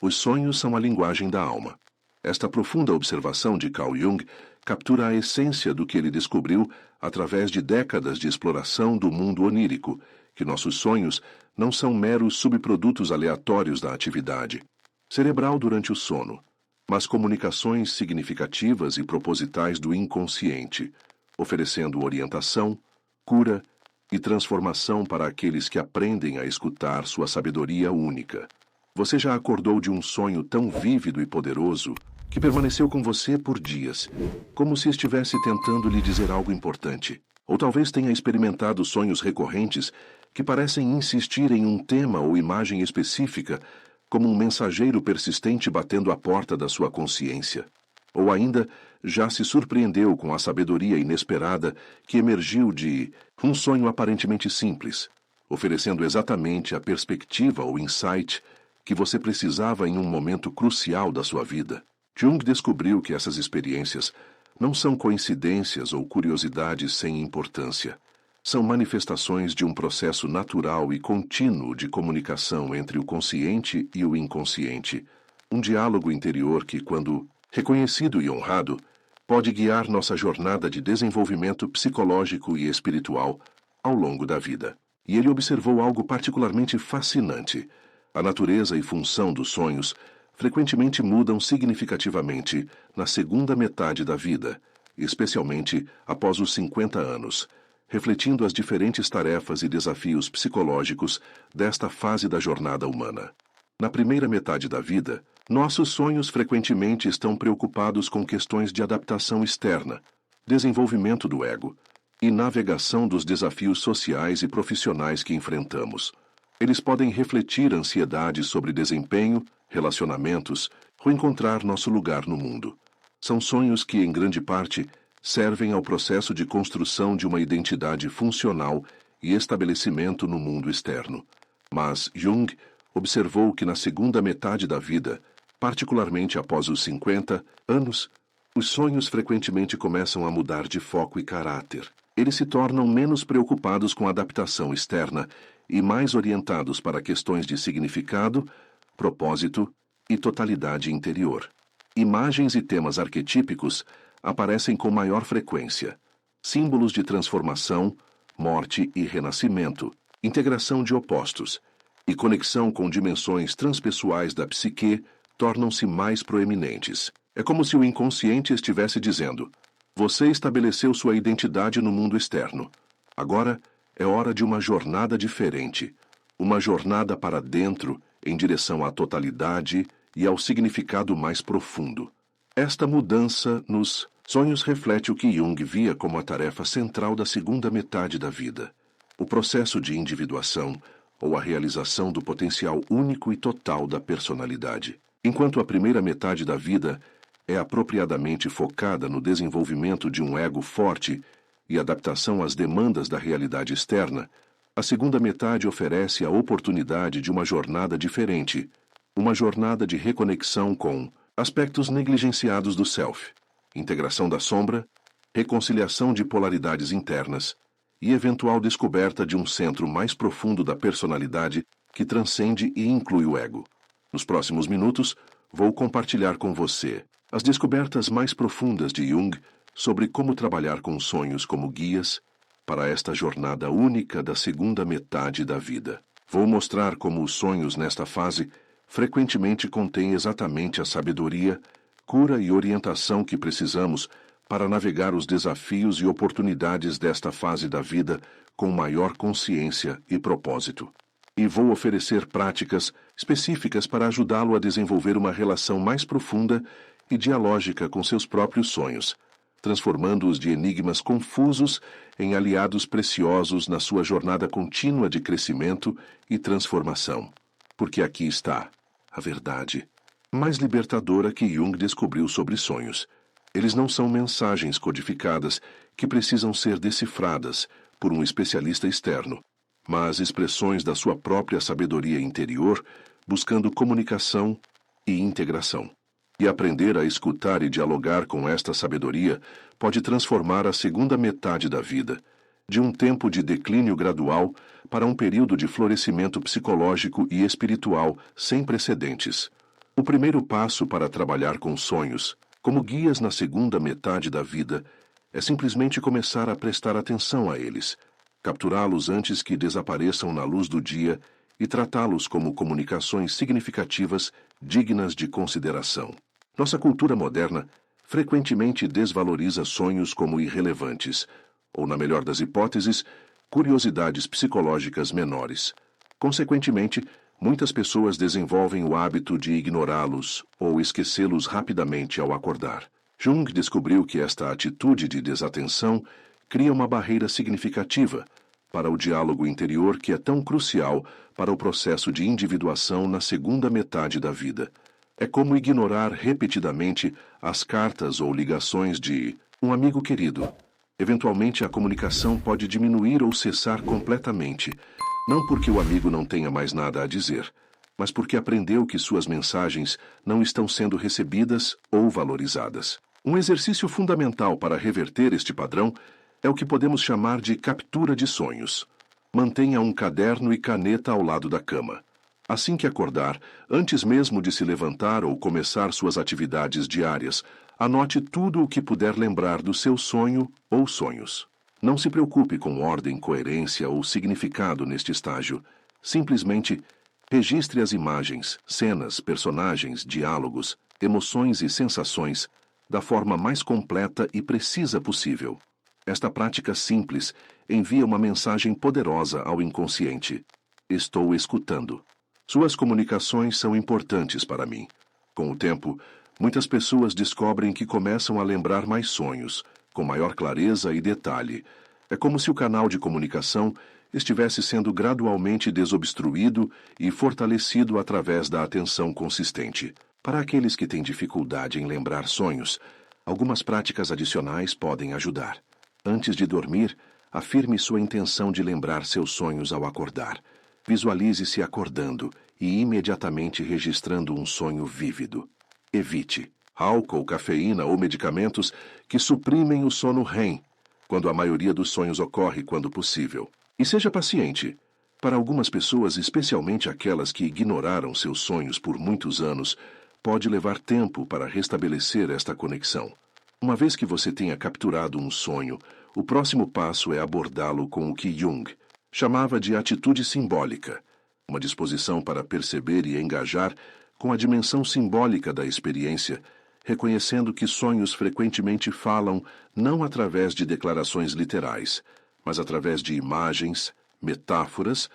Os sonhos são a linguagem da alma. Esta profunda observação de Carl Jung captura a essência do que ele descobriu através de décadas de exploração do mundo onírico, que nossos sonhos não são meros subprodutos aleatórios da atividade cerebral durante o sono, mas comunicações significativas e propositais do inconsciente, oferecendo orientação, cura e transformação para aqueles que aprendem a escutar sua sabedoria única. Você já acordou de um sonho tão vívido e poderoso que permaneceu com você por dias, como se estivesse tentando lhe dizer algo importante. Ou talvez tenha experimentado sonhos recorrentes que parecem insistir em um tema ou imagem específica, como um mensageiro persistente batendo à porta da sua consciência. Ou ainda, já se surpreendeu com a sabedoria inesperada que emergiu de um sonho aparentemente simples, oferecendo exatamente a perspectiva ou insight que você precisava em um momento crucial da sua vida. Jung descobriu que essas experiências não são coincidências ou curiosidades sem importância. São manifestações de um processo natural e contínuo de comunicação entre o consciente e o inconsciente, um diálogo interior que, quando reconhecido e honrado, pode guiar nossa jornada de desenvolvimento psicológico e espiritual ao longo da vida. E ele observou algo particularmente fascinante. A natureza e função dos sonhos frequentemente mudam significativamente na segunda metade da vida, especialmente após os 50 anos, refletindo as diferentes tarefas e desafios psicológicos desta fase da jornada humana. Na primeira metade da vida, nossos sonhos frequentemente estão preocupados com questões de adaptação externa, desenvolvimento do ego e navegação dos desafios sociais e profissionais que enfrentamos. Eles podem refletir ansiedade sobre desempenho, relacionamentos ou encontrar nosso lugar no mundo. São sonhos que, em grande parte, servem ao processo de construção de uma identidade funcional e estabelecimento no mundo externo. Mas Jung observou que na segunda metade da vida, particularmente após os 50 anos, os sonhos frequentemente começam a mudar de foco e caráter. Eles se tornam menos preocupados com a adaptação externa e mais orientados para questões de significado, propósito e totalidade interior. Imagens e temas arquetípicos aparecem com maior frequência. Símbolos de transformação, morte e renascimento, integração de opostos e conexão com dimensões transpessoais da psique tornam-se mais proeminentes. É como se o inconsciente estivesse dizendo: você estabeleceu sua identidade no mundo externo. Agora é hora de uma jornada diferente, uma jornada para dentro em direção à totalidade e ao significado mais profundo. Esta mudança nos sonhos reflete o que Jung via como a tarefa central da segunda metade da vida, o processo de individuação ou a realização do potencial único e total da personalidade. Enquanto a primeira metade da vida é apropriadamente focada no desenvolvimento de um ego forte e adaptação às demandas da realidade externa, a segunda metade oferece a oportunidade de uma jornada diferente, uma jornada de reconexão com aspectos negligenciados do self, integração da sombra, reconciliação de polaridades internas e eventual descoberta de um centro mais profundo da personalidade que transcende e inclui o ego. Nos próximos minutos, vou compartilhar com você as descobertas mais profundas de Jung sobre como trabalhar com sonhos como guias para esta jornada única da segunda metade da vida. Vou mostrar como os sonhos nesta fase frequentemente contêm exatamente a sabedoria, cura e orientação que precisamos para navegar os desafios e oportunidades desta fase da vida com maior consciência e propósito. E vou oferecer práticas específicas para ajudá-lo a desenvolver uma relação mais profunda e dialógica com seus próprios sonhos, transformando-os de enigmas confusos em aliados preciosos na sua jornada contínua de crescimento e transformação. Porque aqui está a verdade mais libertadora que Jung descobriu sobre sonhos. Eles não são mensagens codificadas que precisam ser decifradas por um especialista externo, mas expressões da sua própria sabedoria interior, buscando comunicação e integração. E aprender a escutar e dialogar com esta sabedoria pode transformar a segunda metade da vida, de um tempo de declínio gradual para um período de florescimento psicológico e espiritual sem precedentes. O primeiro passo para trabalhar com sonhos, como guias na segunda metade da vida, é simplesmente começar a prestar atenção a eles, capturá-los antes que desapareçam na luz do dia e tratá-los como comunicações significativas dignas de consideração. Nossa cultura moderna frequentemente desvaloriza sonhos como irrelevantes, ou, na melhor das hipóteses, curiosidades psicológicas menores. Consequentemente, muitas pessoas desenvolvem o hábito de ignorá-los ou esquecê-los rapidamente ao acordar. Jung descobriu que esta atitude de desatenção cria uma barreira significativa para o diálogo interior que é tão crucial para o processo de individuação na segunda metade da vida. É como ignorar repetidamente as cartas ou ligações de um amigo querido. Eventualmente, a comunicação pode diminuir ou cessar completamente, não porque o amigo não tenha mais nada a dizer, mas porque aprendeu que suas mensagens não estão sendo recebidas ou valorizadas. Um exercício fundamental para reverter este padrão é o que podemos chamar de captura de sonhos. Mantenha um caderno e caneta ao lado da cama. Assim que acordar, antes mesmo de se levantar ou começar suas atividades diárias, anote tudo o que puder lembrar do seu sonho ou sonhos. Não se preocupe com ordem, coerência ou significado neste estágio. Simplesmente registre as imagens, cenas, personagens, diálogos, emoções e sensações da forma mais completa e precisa possível. Esta prática simples envia uma mensagem poderosa ao inconsciente. Estou escutando. Suas comunicações são importantes para mim. Com o tempo, muitas pessoas descobrem que começam a lembrar mais sonhos, com maior clareza e detalhe. É como se o canal de comunicação estivesse sendo gradualmente desobstruído e fortalecido através da atenção consistente. Para aqueles que têm dificuldade em lembrar sonhos, algumas práticas adicionais podem ajudar. Antes de dormir, afirme sua intenção de lembrar seus sonhos ao acordar. Visualize-se acordando e imediatamente registrando um sonho vívido. Evite álcool, cafeína ou medicamentos que suprimem o sono REM, quando a maioria dos sonhos ocorre quando possível. E seja paciente. Para algumas pessoas, especialmente aquelas que ignoraram seus sonhos por muitos anos, pode levar tempo para restabelecer esta conexão. Uma vez que você tenha capturado um sonho, o próximo passo é abordá-lo com o que Jung chamava de atitude simbólica, uma disposição para perceber e engajar com a dimensão simbólica da experiência, reconhecendo que sonhos frequentemente falam não através de declarações literais, mas através de imagens, metáforas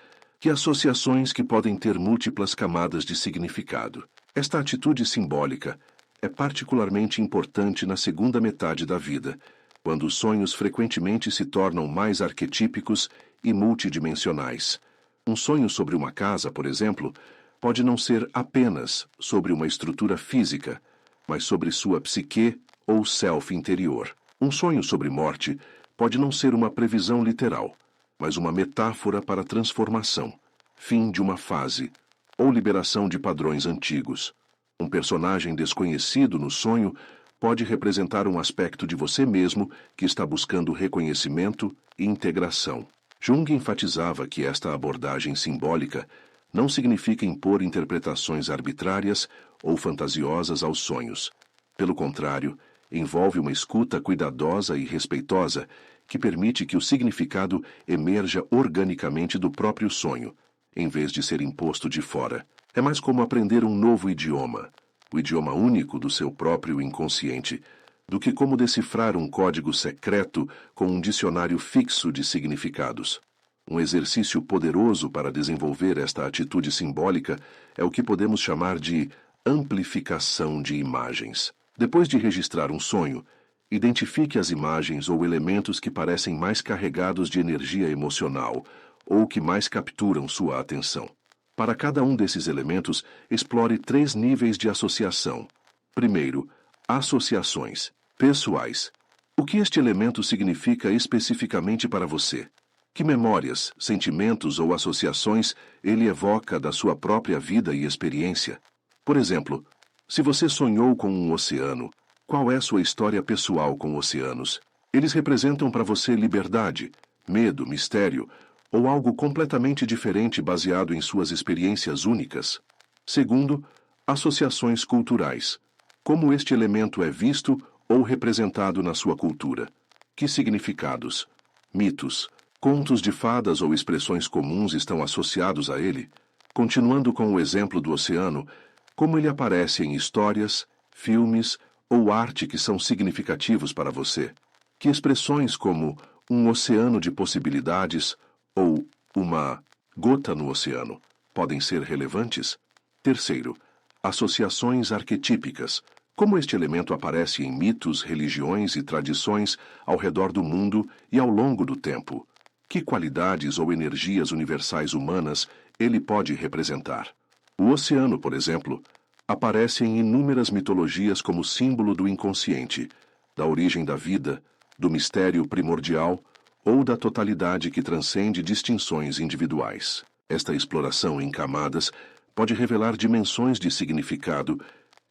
e associações que podem ter múltiplas camadas de significado. Esta atitude simbólica é particularmente importante na segunda metade da vida, quando os sonhos frequentemente se tornam mais arquetípicos e multidimensionais. Um sonho sobre uma casa, por exemplo, pode não ser apenas sobre uma estrutura física, mas sobre sua psique ou self interior. Um sonho sobre morte pode não ser uma previsão literal, mas uma metáfora para transformação, fim de uma fase, ou liberação de padrões antigos. Um personagem desconhecido no sonho pode representar um aspecto de você mesmo que está buscando reconhecimento e integração. Jung enfatizava que esta abordagem simbólica não significa impor interpretações arbitrárias ou fantasiosas aos sonhos. Pelo contrário, envolve uma escuta cuidadosa e respeitosa que permite que o significado emerja organicamente do próprio sonho, em vez de ser imposto de fora. É mais como aprender um novo idioma, o idioma único do seu próprio inconsciente, do que como decifrar um código secreto com um dicionário fixo de significados. Um exercício poderoso para desenvolver esta atitude simbólica é o que podemos chamar de amplificação de imagens. Depois de registrar um sonho, identifique as imagens ou elementos que parecem mais carregados de energia emocional ou que mais capturam sua atenção. Para cada um desses elementos, explore 3 níveis de associação. Primeiro, associações pessoais. O que este elemento significa especificamente para você? Que memórias, sentimentos ou associações ele evoca da sua própria vida e experiência? Por exemplo, se você sonhou com um oceano, qual é sua história pessoal com oceanos? Eles representam para você liberdade, medo, mistério ou algo completamente diferente baseado em suas experiências únicas? Segundo, Associações culturais. Como este elemento é visto ou representado na sua cultura? Que significados? Mitos, contos de fadas ou expressões comuns estão associados a ele? Continuando com o exemplo do oceano, como ele aparece em histórias, filmes ou arte que são significativos para você? Que expressões como um oceano de possibilidades ou uma gota no oceano podem ser relevantes? Terceiro, associações arquetípicas. Como este elemento aparece em mitos, religiões e tradições ao redor do mundo e ao longo do tempo? Que qualidades ou energias universais humanas ele pode representar? O oceano, por exemplo, aparece em inúmeras mitologias como símbolo do inconsciente, da origem da vida, do mistério primordial ou da totalidade que transcende distinções individuais. Esta exploração em camadas pode revelar dimensões de significado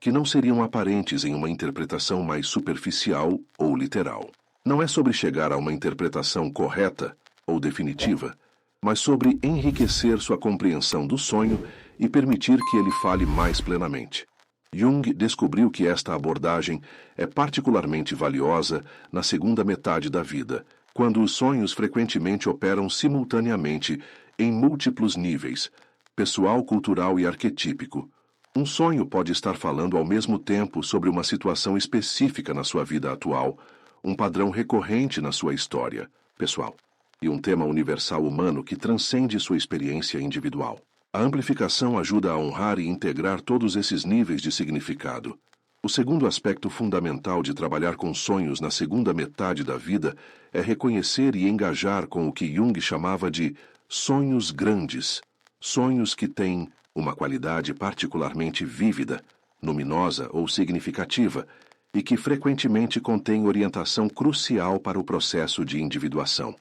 que não seriam aparentes em uma interpretação mais superficial ou literal. Não é sobre chegar a uma interpretação correta ou definitiva, mas sobre enriquecer sua compreensão do sonho e permitir que ele fale mais plenamente. Jung descobriu que esta abordagem é particularmente valiosa na segunda metade da vida, quando os sonhos frequentemente operam simultaneamente em múltiplos níveis, pessoal, cultural e arquetípico. Um sonho pode estar falando ao mesmo tempo sobre uma situação específica na sua vida atual, um padrão recorrente na sua história pessoal, e um tema universal humano que transcende sua experiência individual. A amplificação ajuda a honrar e integrar todos esses níveis de significado. O segundo aspecto fundamental de trabalhar com sonhos na segunda metade da vida é reconhecer e engajar com o que Jung chamava de sonhos grandes, sonhos que têm uma qualidade particularmente vívida, luminosa ou significativa, e que frequentemente contêm orientação crucial para o processo de individuação.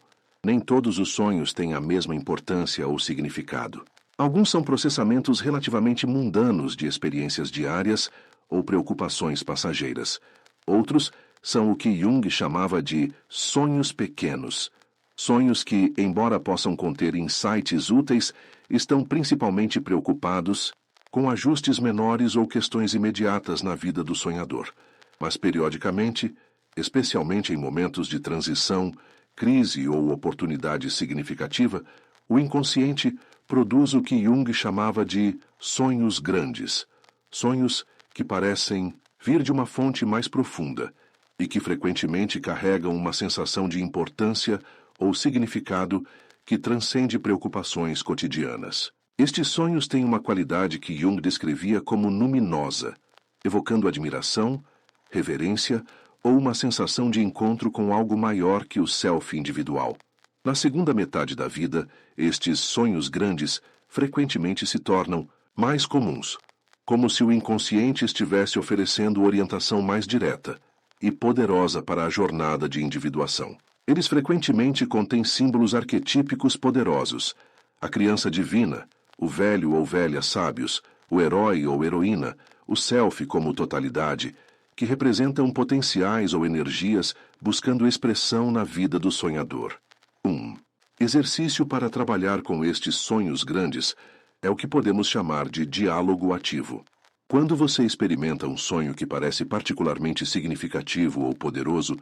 Nem todos os sonhos têm a mesma importância ou significado. Alguns são processamentos relativamente mundanos de experiências diárias ou preocupações passageiras. Outros são o que Jung chamava de sonhos pequenos. Sonhos que, embora possam conter insights úteis, estão principalmente preocupados com ajustes menores ou questões imediatas na vida do sonhador. Mas, periodicamente, especialmente em momentos de transição, crise ou oportunidade significativa, o inconsciente produz o que Jung chamava de sonhos grandes, sonhos que parecem vir de uma fonte mais profunda e que frequentemente carregam uma sensação de importância ou significado que transcende preocupações cotidianas. Estes sonhos têm uma qualidade que Jung descrevia como luminosa, evocando admiração, reverência ou uma sensação de encontro com algo maior que o self individual. Na segunda metade da vida, estes sonhos grandes frequentemente se tornam mais comuns, como se o inconsciente estivesse oferecendo orientação mais direta e poderosa para a jornada de individuação. Eles frequentemente contêm símbolos arquetípicos poderosos: a criança divina, o velho ou velha sábios, o herói ou heroína, o self como totalidade, que representam potenciais ou energias buscando expressão na vida do sonhador. 1. Exercício para trabalhar com estes sonhos grandes é o que podemos chamar de diálogo ativo. Quando você experimenta um sonho que parece particularmente significativo ou poderoso,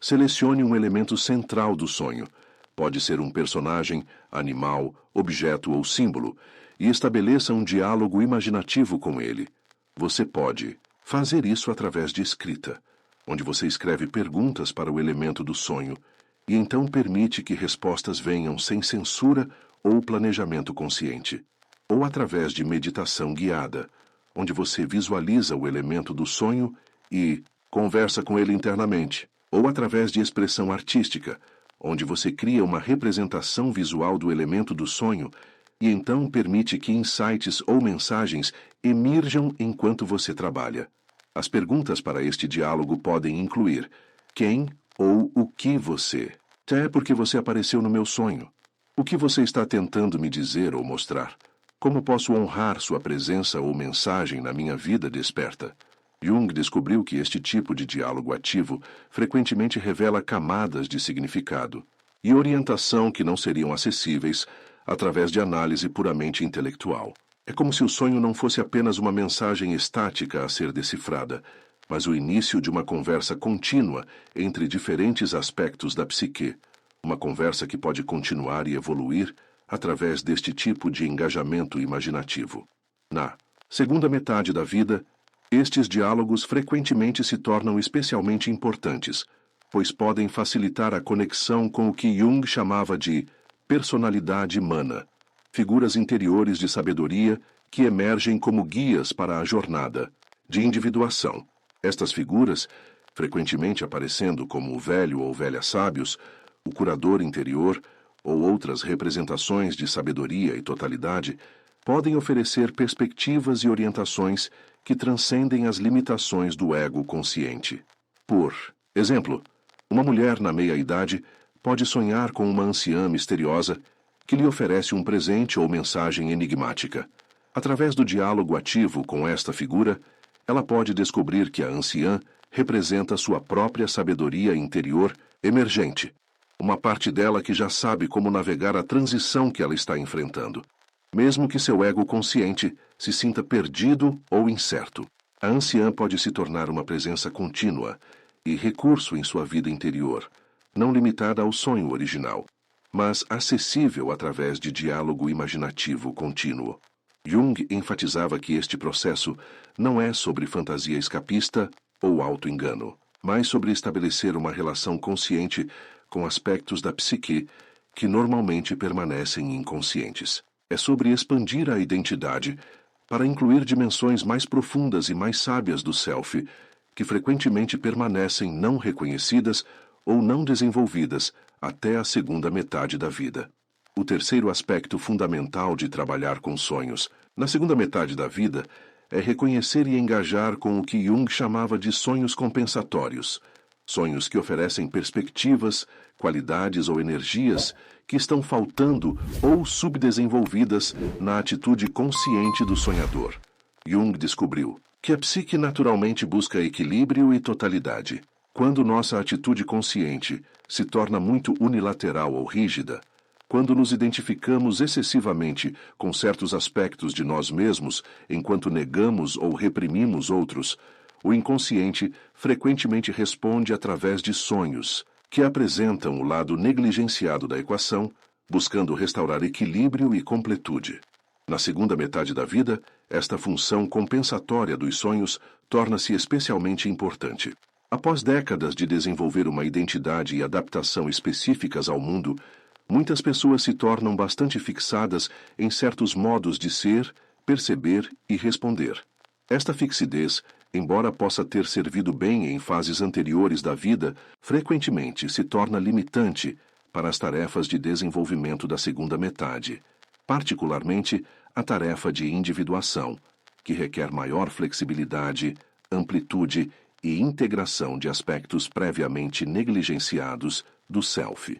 selecione um elemento central do sonho. Pode ser um personagem, animal, objeto ou símbolo, e estabeleça um diálogo imaginativo com ele. Você pode fazer isso através de escrita, onde você escreve perguntas para o elemento do sonho, e então permite que respostas venham sem censura ou planejamento consciente. Ou através de meditação guiada, onde você visualiza o elemento do sonho e conversa com ele internamente. Ou através de expressão artística, onde você cria uma representação visual do elemento do sonho e então permite que insights ou mensagens emerjam enquanto você trabalha. As perguntas para este diálogo podem incluir: quem ou o que você? Até porque você apareceu no meu sonho. O que você está tentando me dizer ou mostrar? Como posso honrar sua presença ou mensagem na minha vida desperta? Jung descobriu que este tipo de diálogo ativo frequentemente revela camadas de significado e orientação que não seriam acessíveis através de análise puramente intelectual. É como se o sonho não fosse apenas uma mensagem estática a ser decifrada, mas o início de uma conversa contínua entre diferentes aspectos da psique, uma conversa que pode continuar e evoluir através deste tipo de engajamento imaginativo. Na segunda metade da vida, estes diálogos frequentemente se tornam especialmente importantes, pois podem facilitar a conexão com o que Jung chamava de personalidade humana, figuras interiores de sabedoria que emergem como guias para a jornada de individuação. Estas figuras, frequentemente aparecendo como o velho ou velha sábios, o curador interior ou outras representações de sabedoria e totalidade, podem oferecer perspectivas e orientações que transcendem as limitações do ego consciente. Por exemplo, uma mulher na meia-idade pode sonhar com uma anciã misteriosa que lhe oferece um presente ou mensagem enigmática. Através do diálogo ativo com esta figura, ela pode descobrir que a anciã representa sua própria sabedoria interior emergente, uma parte dela que já sabe como navegar a transição que ela está enfrentando, mesmo que seu ego consciente se sinta perdido ou incerto. A anciã pode se tornar uma presença contínua e recurso em sua vida interior, não limitada ao sonho original, mas acessível através de diálogo imaginativo contínuo. Jung enfatizava que este processo não é sobre fantasia escapista ou auto-engano, mas sobre estabelecer uma relação consciente com aspectos da psique que normalmente permanecem inconscientes. É sobre expandir a identidade para incluir dimensões mais profundas e mais sábias do self, que frequentemente permanecem não reconhecidas ou não desenvolvidas até a segunda metade da vida. O terceiro aspecto fundamental de trabalhar com sonhos, na segunda metade da vida, é reconhecer e engajar com o que Jung chamava de sonhos compensatórios, sonhos que oferecem perspectivas, qualidades ou energias que estão faltando ou subdesenvolvidas na atitude consciente do sonhador. Jung descobriu que a psique naturalmente busca equilíbrio e totalidade. Quando nossa atitude consciente se torna muito unilateral ou rígida, quando nos identificamos excessivamente com certos aspectos de nós mesmos enquanto negamos ou reprimimos outros, o inconsciente frequentemente responde através de sonhos, que apresentam o lado negligenciado da equação, buscando restaurar equilíbrio e completude. Na segunda metade da vida, esta função compensatória dos sonhos torna-se especialmente importante. Após décadas de desenvolver uma identidade e adaptação específicas ao mundo, muitas pessoas se tornam bastante fixadas em certos modos de ser, perceber e responder. Esta fixidez, embora possa ter servido bem em fases anteriores da vida, frequentemente se torna limitante para as tarefas de desenvolvimento da segunda metade, particularmente a tarefa de individuação, que requer maior flexibilidade, amplitude e integração de aspectos previamente negligenciados do self.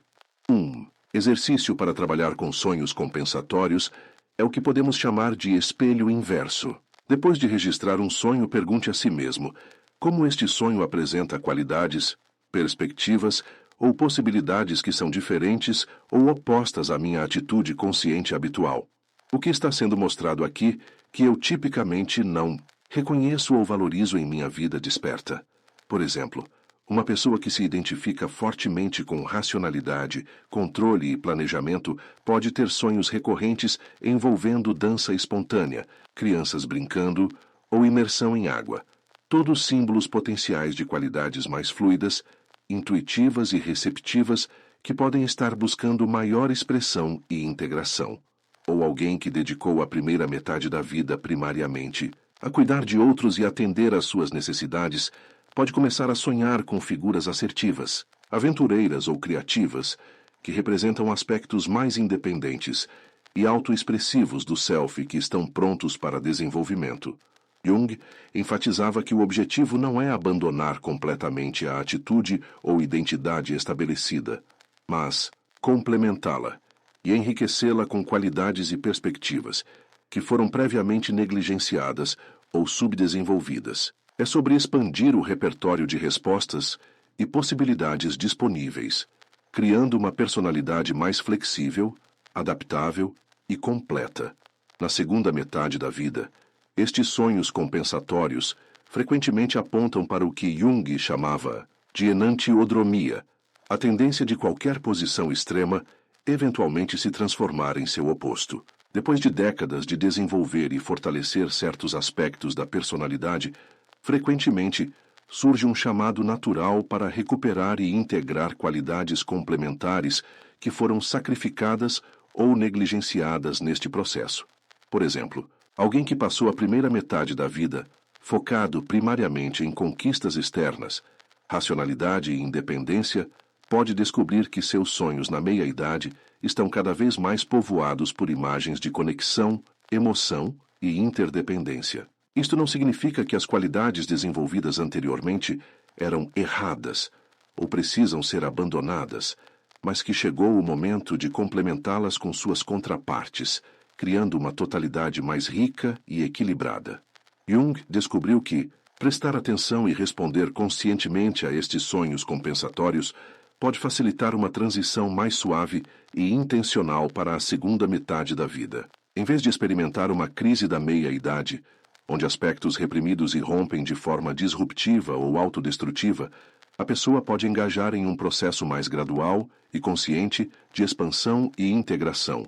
1. Exercício para trabalhar com sonhos compensatórios é o que podemos chamar de espelho inverso. Depois de registrar um sonho, pergunte a si mesmo como este sonho apresenta qualidades, perspectivas ou possibilidades que são diferentes ou opostas à minha atitude consciente habitual. O que está sendo mostrado aqui que eu tipicamente não reconheço ou valorizo em minha vida desperta? Por exemplo, uma pessoa que se identifica fortemente com racionalidade, controle e planejamento pode ter sonhos recorrentes envolvendo dança espontânea, crianças brincando ou imersão em água, todos símbolos potenciais de qualidades mais fluidas, intuitivas e receptivas que podem estar buscando maior expressão e integração. Ou alguém que dedicou a primeira metade da vida primariamente a cuidar de outros e atender às suas necessidades, pode começar a sonhar com figuras assertivas, aventureiras ou criativas, que representam aspectos mais independentes e autoexpressivos do self que estão prontos para desenvolvimento. Jung enfatizava que o objetivo não é abandonar completamente a atitude ou identidade estabelecida, mas complementá-la e enriquecê-la com qualidades e perspectivas que foram previamente negligenciadas ou subdesenvolvidas. É sobre expandir o repertório de respostas e possibilidades disponíveis, criando uma personalidade mais flexível, adaptável e completa. Na segunda metade da vida, estes sonhos compensatórios frequentemente apontam para o que Jung chamava de enantiodromia, a tendência de qualquer posição extrema eventualmente se transformar em seu oposto. Depois de décadas de desenvolver e fortalecer certos aspectos da personalidade, frequentemente surge um chamado natural para recuperar e integrar qualidades complementares que foram sacrificadas ou negligenciadas neste processo. Por exemplo, alguém que passou a primeira metade da vida focado primariamente em conquistas externas, racionalidade e independência, pode descobrir que seus sonhos na meia-idade estão cada vez mais povoados por imagens de conexão, emoção e interdependência. Isto não significa que as qualidades desenvolvidas anteriormente eram erradas ou precisam ser abandonadas, mas que chegou o momento de complementá-las com suas contrapartes, criando uma totalidade mais rica e equilibrada. Jung descobriu que prestar atenção e responder conscientemente a estes sonhos compensatórios pode facilitar uma transição mais suave e intencional para a segunda metade da vida. Em vez de experimentar uma crise da meia-idade, onde aspectos reprimidos irrompem de forma disruptiva ou autodestrutiva, a pessoa pode engajar em um processo mais gradual e consciente de expansão e integração,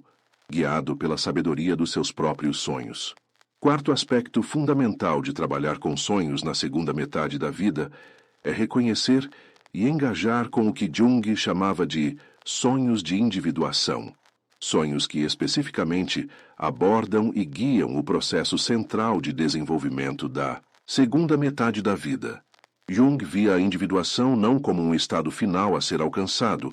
guiado pela sabedoria dos seus próprios sonhos. Quarto aspecto fundamental de trabalhar com sonhos na segunda metade da vida é reconhecer e engajar com o que Jung chamava de sonhos de individuação. Sonhos que especificamente abordam e guiam o processo central de desenvolvimento da segunda metade da vida. Jung via a individuação não como um estado final a ser alcançado,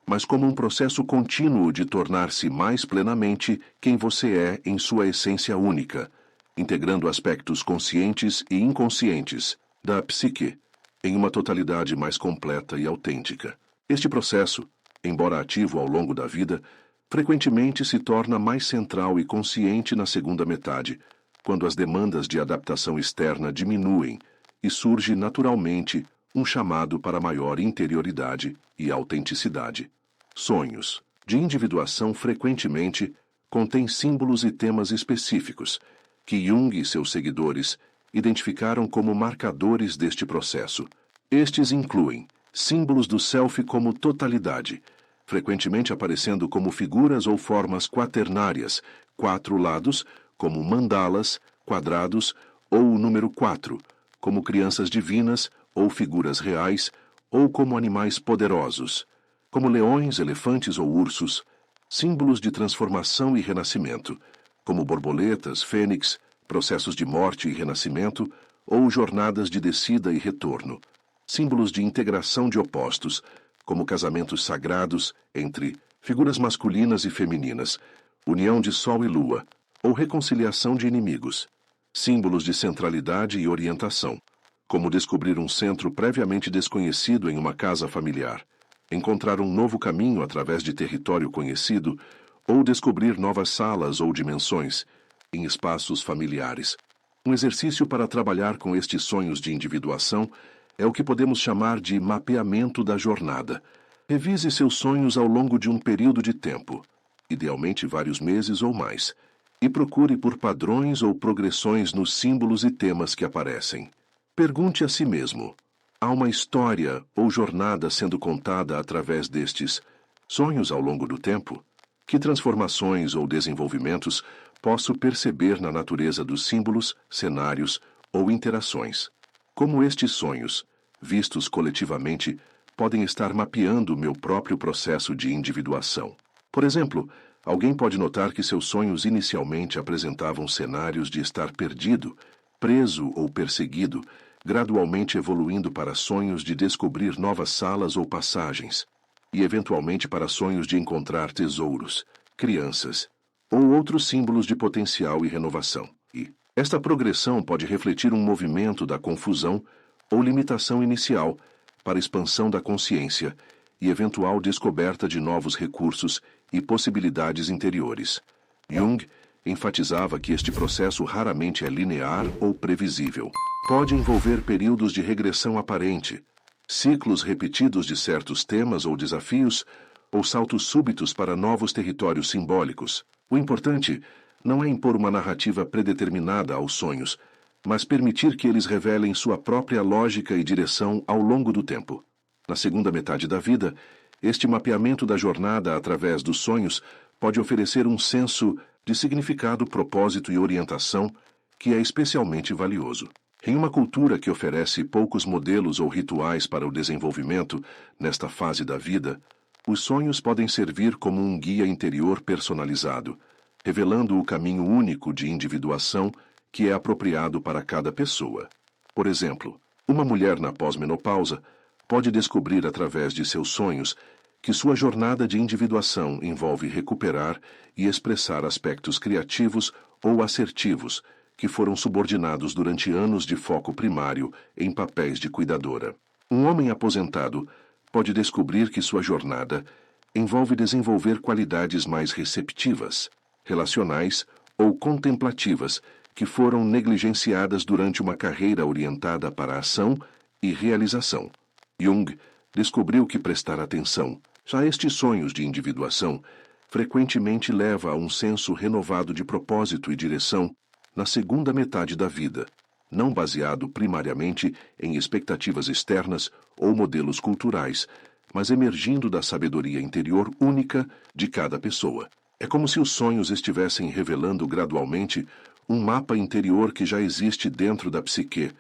mas como um processo contínuo de tornar-se mais plenamente quem você é em sua essência única, integrando aspectos conscientes e inconscientes da psique em uma totalidade mais completa e autêntica. Este processo, embora ativo ao longo da vida, frequentemente se torna mais central e consciente na segunda metade, quando as demandas de adaptação externa diminuem e surge naturalmente um chamado para maior interioridade e autenticidade. Sonhos de individuação frequentemente contêm símbolos e temas específicos que Jung e seus seguidores identificaram como marcadores deste processo. Estes incluem símbolos do self como totalidade, frequentemente aparecendo como figuras ou formas quaternárias, 4 lados, como mandalas, quadrados, ou o número 4, como crianças divinas ou figuras reais, ou como animais poderosos, como leões, elefantes ou ursos, símbolos de transformação e renascimento, como borboletas, fênix, processos de morte e renascimento, ou jornadas de descida e retorno, símbolos de integração de opostos, como casamentos sagrados entre figuras masculinas e femininas, união de sol e lua, ou reconciliação de inimigos, símbolos de centralidade e orientação, como descobrir um centro previamente desconhecido em uma casa familiar, encontrar um novo caminho através de território conhecido, ou descobrir novas salas ou dimensões em espaços familiares. Um exercício para trabalhar com estes sonhos de individuação é o que podemos chamar de mapeamento da jornada. Revise seus sonhos ao longo de um período de tempo, idealmente vários meses ou mais, e procure por padrões ou progressões nos símbolos e temas que aparecem. Pergunte a si mesmo: há uma história ou jornada sendo contada através destes sonhos ao longo do tempo? Que transformações ou desenvolvimentos posso perceber na natureza dos símbolos, cenários ou interações? Como estes sonhos, vistos coletivamente, podem estar mapeando o meu próprio processo de individuação? Por exemplo, alguém pode notar que seus sonhos inicialmente apresentavam cenários de estar perdido, preso ou perseguido, gradualmente evoluindo para sonhos de descobrir novas salas ou passagens, e eventualmente para sonhos de encontrar tesouros, crianças, ou outros símbolos de potencial e renovação. E esta progressão pode refletir um movimento da confusão ou limitação inicial para expansão da consciência e eventual descoberta de novos recursos e possibilidades interiores. Jung enfatizava que este processo raramente é linear ou previsível. Pode envolver períodos de regressão aparente, ciclos repetidos de certos temas ou desafios, ou saltos súbitos para novos territórios simbólicos. O importante não é impor uma narrativa predeterminada aos sonhos, mas permitir que eles revelem sua própria lógica e direção ao longo do tempo. Na segunda metade da vida, este mapeamento da jornada através dos sonhos pode oferecer um senso de significado, propósito e orientação que é especialmente valioso. Em uma cultura que oferece poucos modelos ou rituais para o desenvolvimento nesta fase da vida, os sonhos podem servir como um guia interior personalizado, revelando o caminho único de individuação que é apropriado para cada pessoa. Por exemplo, uma mulher na pós-menopausa pode descobrir através de seus sonhos que sua jornada de individuação envolve recuperar e expressar aspectos criativos ou assertivos que foram subordinados durante anos de foco primário em papéis de cuidadora. Um homem aposentado pode descobrir que sua jornada envolve desenvolver qualidades mais receptivas, relacionais ou contemplativas que foram negligenciadas durante uma carreira orientada para a ação e realização. Jung descobriu que prestar atenção a estes sonhos de individuação frequentemente leva a um senso renovado de propósito e direção na segunda metade da vida, não baseado primariamente em expectativas externas ou modelos culturais, mas emergindo da sabedoria interior única de cada pessoa. É como se os sonhos estivessem revelando gradualmente um mapa interior que já existe dentro da psique,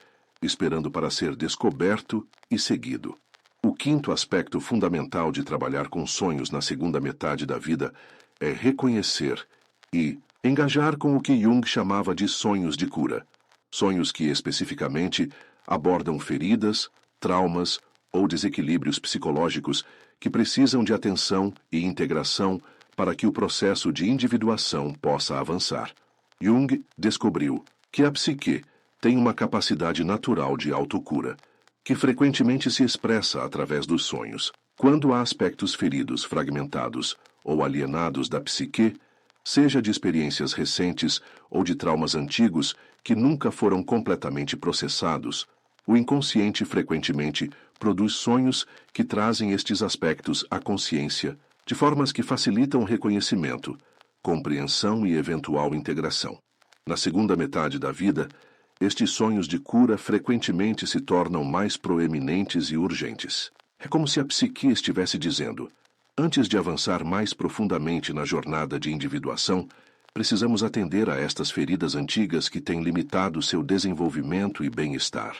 esperando para ser descoberto e seguido. O quinto aspecto fundamental de trabalhar com sonhos na segunda metade da vida é reconhecer e engajar com o que Jung chamava de sonhos de cura. Sonhos que especificamente abordam feridas, traumas ou desequilíbrios psicológicos que precisam de atenção e integração para que o processo de individuação possa avançar. Jung descobriu que a psique tem uma capacidade natural de autocura, que frequentemente se expressa através dos sonhos. Quando há aspectos feridos, fragmentados ou alienados da psique, seja de experiências recentes ou de traumas antigos que nunca foram completamente processados, o inconsciente frequentemente produz sonhos que trazem estes aspectos à consciência, de formas que facilitam o reconhecimento, compreensão e eventual integração. Na segunda metade da vida, estes sonhos de cura frequentemente se tornam mais proeminentes e urgentes. É como se a psique estivesse dizendo: antes de avançar mais profundamente na jornada de individuação, precisamos atender a estas feridas antigas que têm limitado seu desenvolvimento e bem-estar.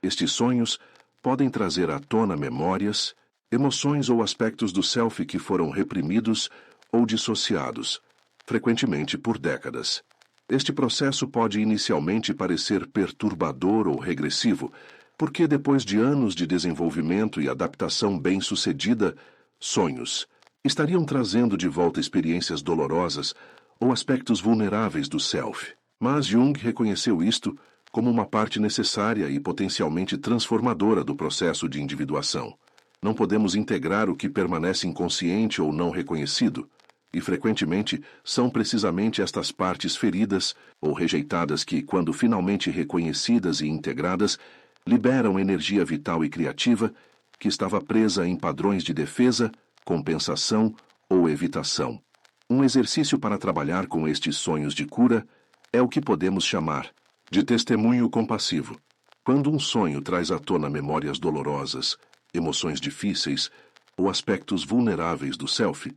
Estes sonhos podem trazer à tona memórias, emoções ou aspectos do self que foram reprimidos ou dissociados, frequentemente por décadas. Este processo pode inicialmente parecer perturbador ou regressivo, porque depois de anos de desenvolvimento e adaptação bem-sucedida, sonhos estariam trazendo de volta experiências dolorosas ou aspectos vulneráveis do self. Mas Jung reconheceu isto como uma parte necessária e potencialmente transformadora do processo de individuação. Não podemos integrar o que permanece inconsciente ou não reconhecido, e frequentemente são precisamente estas partes feridas ou rejeitadas que, quando finalmente reconhecidas e integradas, liberam energia vital e criativa que estava presa em padrões de defesa, compensação ou evitação. Um exercício para trabalhar com estes sonhos de cura é o que podemos chamar de testemunho compassivo. Quando um sonho traz à tona memórias dolorosas, emoções difíceis ou aspectos vulneráveis do self,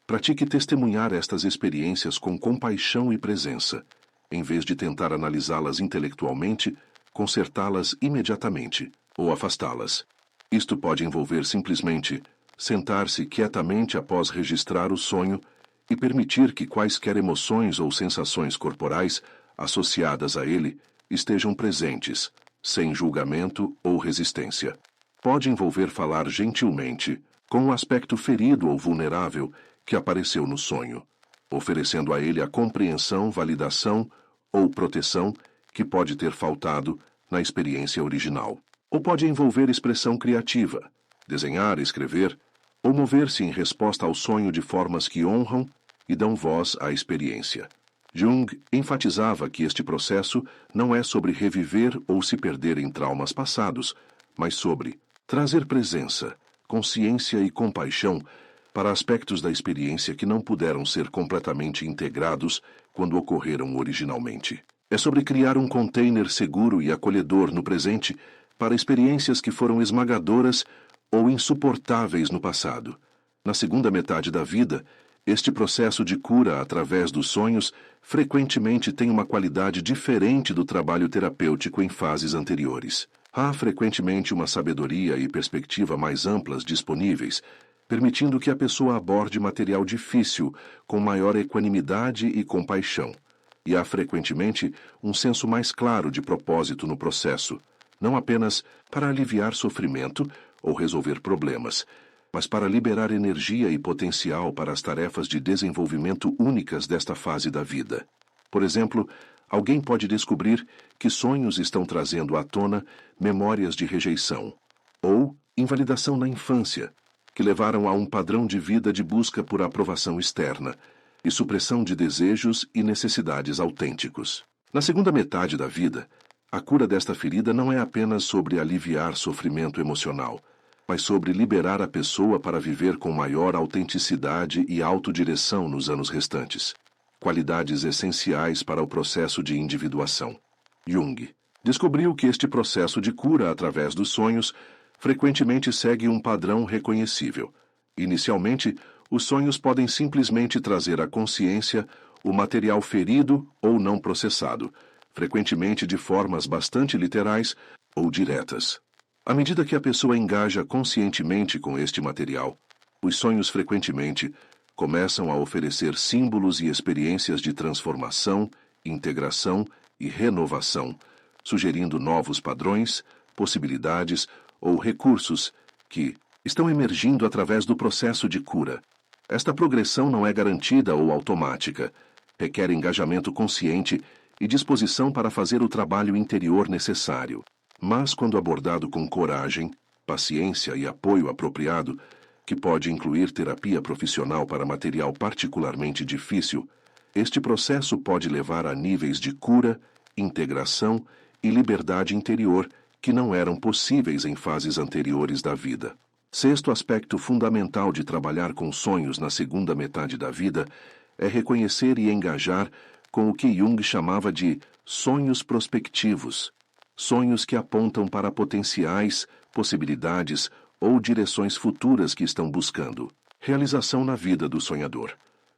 pratique testemunhar estas experiências com compaixão e presença, em vez de tentar analisá-las intelectualmente, consertá-las imediatamente ou afastá-las. Isto pode envolver simplesmente sentar-se quietamente após registrar o sonho e permitir que quaisquer emoções ou sensações corporais associadas a ele estejam presentes, sem julgamento ou resistência. Pode envolver falar gentilmente com o aspecto ferido ou vulnerável que apareceu no sonho, oferecendo a ele a compreensão, validação ou proteção que pode ter faltado na experiência original. Ou pode envolver expressão criativa, desenhar, escrever, ou mover-se em resposta ao sonho de formas que honram e dão voz à experiência. Jung enfatizava que este processo não é sobre reviver ou se perder em traumas passados, mas sobre trazer presença, consciência e compaixão para aspectos da experiência que não puderam ser completamente integrados quando ocorreram originalmente. É sobre criar um container seguro e acolhedor no presente para experiências que foram esmagadoras ou insuportáveis no passado. Na segunda metade da vida, este processo de cura através dos sonhos frequentemente tem uma qualidade diferente do trabalho terapêutico em fases anteriores. Há frequentemente uma sabedoria e perspectiva mais amplas disponíveis, permitindo que a pessoa aborde material difícil com maior equanimidade e compaixão. E há frequentemente um senso mais claro de propósito no processo, não apenas para aliviar sofrimento ou resolver problemas, mas para liberar energia e potencial para as tarefas de desenvolvimento únicas desta fase da vida. Por exemplo, alguém pode descobrir que sonhos estão trazendo à tona memórias de rejeição, ou invalidação na infância, que levaram a um padrão de vida de busca por aprovação externa e supressão de desejos e necessidades autênticos. Na segunda metade da vida, a cura desta ferida não é apenas sobre aliviar sofrimento emocional, mas sobre liberar a pessoa para viver com maior autenticidade e autodireção nos anos restantes. Qualidades essenciais para o processo de individuação. Jung descobriu que este processo de cura através dos sonhos frequentemente segue um padrão reconhecível. Inicialmente, os sonhos podem simplesmente trazer à consciência o material ferido ou não processado, frequentemente de formas bastante literais ou diretas. À medida que a pessoa engaja conscientemente com este material, os sonhos frequentemente começam a oferecer símbolos e experiências de transformação, integração e renovação, sugerindo novos padrões, possibilidades ou recursos que estão emergindo através do processo de cura. Esta progressão não é garantida ou automática, requer engajamento consciente e disposição para fazer o trabalho interior necessário. Mas, quando abordado com coragem, paciência e apoio apropriado, que pode incluir terapia profissional para material particularmente difícil, este processo pode levar a níveis de cura, integração e liberdade interior que não eram possíveis em fases anteriores da vida. Sexto aspecto fundamental de trabalhar com sonhos na segunda metade da vida é reconhecer e engajar com o que Jung chamava de sonhos prospectivos, sonhos que apontam para potenciais, possibilidades ou direções futuras que estão buscando. Realização na vida do sonhador.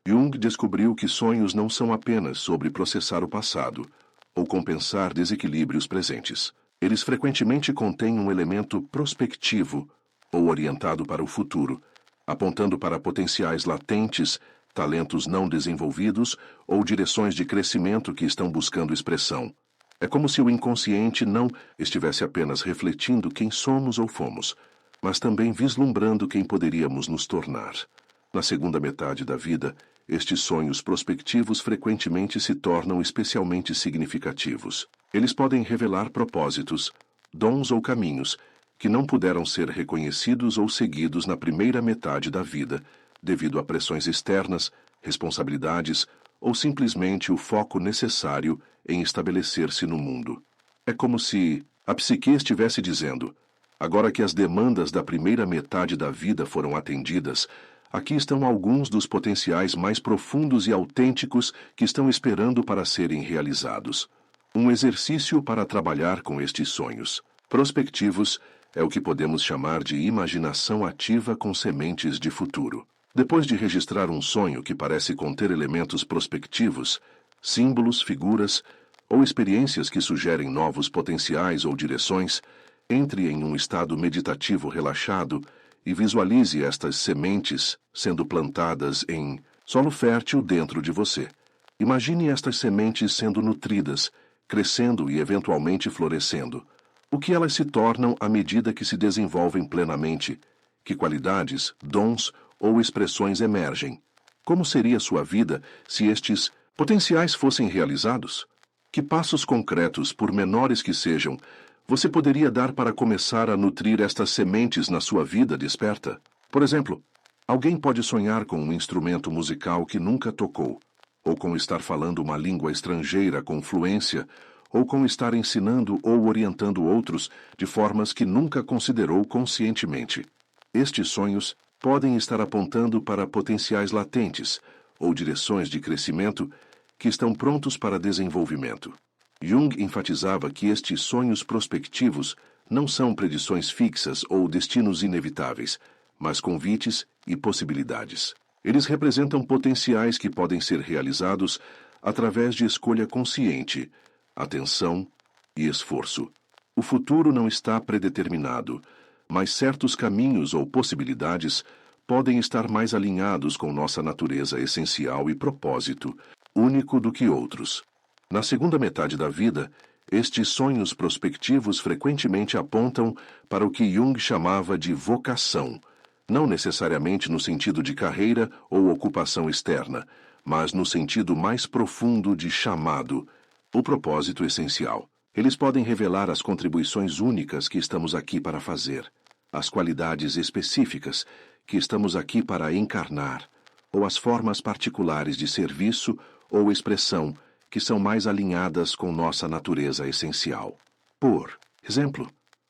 Jung descobriu que sonhos não são apenas sobre processar o passado ou compensar desequilíbrios presentes. Eles frequentemente contêm um elemento prospectivo ou orientado para o futuro, apontando para potenciais latentes, talentos não desenvolvidos ou direções de crescimento que estão buscando expressão. É como se o inconsciente não estivesse apenas refletindo quem somos ou fomos, mas também vislumbrando quem poderíamos nos tornar. Na segunda metade da vida, estes sonhos prospectivos frequentemente se tornam especialmente significativos. Eles podem revelar propósitos, dons ou caminhos que não puderam ser reconhecidos ou seguidos na primeira metade da vida, devido a pressões externas, responsabilidades ou simplesmente o foco necessário em estabelecer-se no mundo. É como se a psique estivesse dizendo: agora que as demandas da primeira metade da vida foram atendidas, aqui estão alguns dos potenciais mais profundos e autênticos que estão esperando para serem realizados. Um exercício para trabalhar com estes sonhos prospectivos é o que podemos chamar de imaginação ativa com sementes de futuro. Depois de registrar um sonho que parece conter elementos prospectivos, símbolos, figuras ou experiências que sugerem novos potenciais ou direções, entre em um estado meditativo relaxado e visualize estas sementes sendo plantadas em solo fértil dentro de você. Imagine estas sementes sendo nutridas, crescendo e eventualmente florescendo. O que elas se tornam à medida que se desenvolvem plenamente? Que qualidades, dons ou expressões emergem? Como seria sua vida se estes potenciais fossem realizados? Que passos concretos, por menores que sejam, você poderia dar para começar a nutrir estas sementes na sua vida desperta? Por exemplo, alguém pode sonhar com um instrumento musical que nunca tocou, ou com estar falando uma língua estrangeira com fluência, ou com estar ensinando ou orientando outros de formas que nunca considerou conscientemente. Estes sonhos podem estar apontando para potenciais latentes ou direções de crescimento que estão prontos para desenvolvimento. Jung enfatizava que estes sonhos prospectivos não são predições fixas ou destinos inevitáveis, mas convites e possibilidades. Eles representam potenciais que podem ser realizados através de escolha consciente, atenção e esforço. O futuro não está predeterminado, mas certos caminhos ou possibilidades podem estar mais alinhados com nossa natureza essencial e propósito, único do que outros. Na segunda metade da vida, estes sonhos prospectivos frequentemente apontam para o que Jung chamava de vocação, não necessariamente no sentido de carreira ou ocupação externa, mas no sentido mais profundo de chamado, o propósito essencial. Eles podem revelar as contribuições únicas que estamos aqui para fazer, as qualidades específicas que estamos aqui para encarnar, ou as formas particulares de serviço ou expressão que são mais alinhadas com nossa natureza essencial. Por exemplo,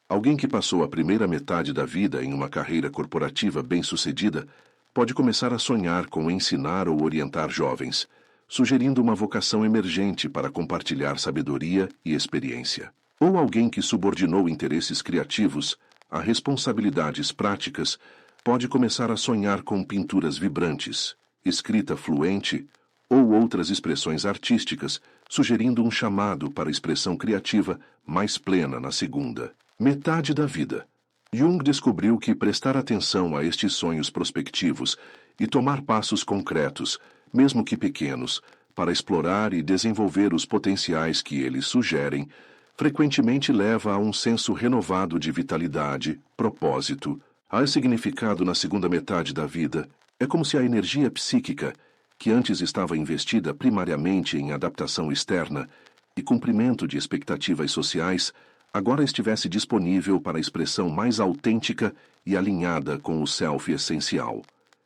alguém que passou a primeira metade da vida em uma carreira corporativa bem-sucedida pode começar a sonhar com ensinar ou orientar jovens, sugerindo uma vocação emergente para compartilhar sabedoria e experiência. Ou alguém que subordinou interesses criativos a responsabilidades práticas pode começar a sonhar com pinturas vibrantes, escrita fluente ou outras expressões artísticas, sugerindo um chamado para a expressão criativa mais plena na segunda metade da vida. Jung descobriu que prestar atenção a estes sonhos prospectivos e tomar passos concretos, mesmo que pequenos, para explorar e desenvolver os potenciais que eles sugerem, frequentemente leva a um senso renovado de vitalidade, propósito. Há significado na segunda metade da vida. É como se a energia psíquica, que antes estava investida primariamente em adaptação externa e cumprimento de expectativas sociais, agora estivesse disponível para a expressão mais autêntica e alinhada com o self essencial.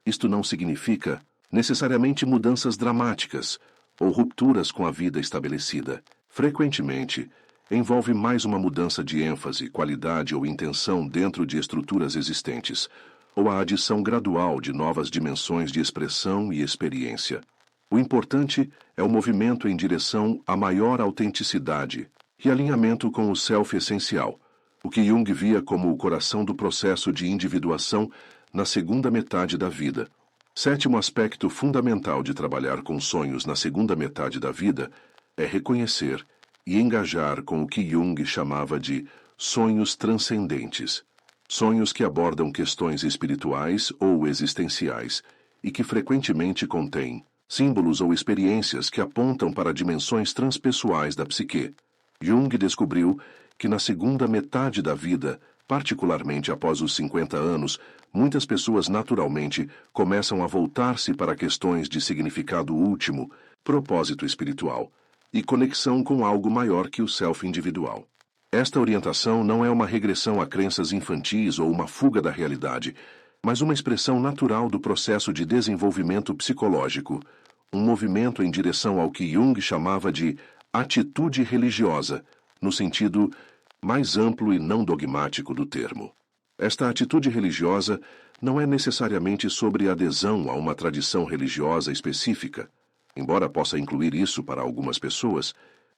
Isto não significa necessariamente mudanças dramáticas ou rupturas com a vida estabelecida. Frequentemente, envolve mais uma mudança de ênfase, qualidade ou intenção dentro de estruturas existentes, ou a adição gradual de novas dimensões de expressão e experiência. O importante é o movimento em direção a maior autenticidade e alinhamento com o self essencial, o que Jung via como o coração do processo de individuação na segunda metade da vida. Sétimo aspecto fundamental de trabalhar com sonhos na segunda metade da vida é reconhecer e engajar com o que Jung chamava de sonhos transcendentes, sonhos que abordam questões espirituais ou existenciais e que frequentemente contêm símbolos ou experiências que apontam para dimensões transpessoais da psique. Jung descobriu que na segunda metade da vida, particularmente após os 50 anos, muitas pessoas naturalmente começam a voltar-se para questões de significado último, propósito espiritual e conexão com algo maior que o self individual. Esta orientação não é uma regressão a crenças infantis ou uma fuga da realidade, mas uma expressão natural do processo de desenvolvimento psicológico, um movimento em direção ao que Jung chamava de atitude religiosa, no sentido mais amplo e não dogmático do termo. Esta atitude religiosa não é necessariamente sobre adesão a uma tradição religiosa específica, embora possa incluir isso para algumas pessoas,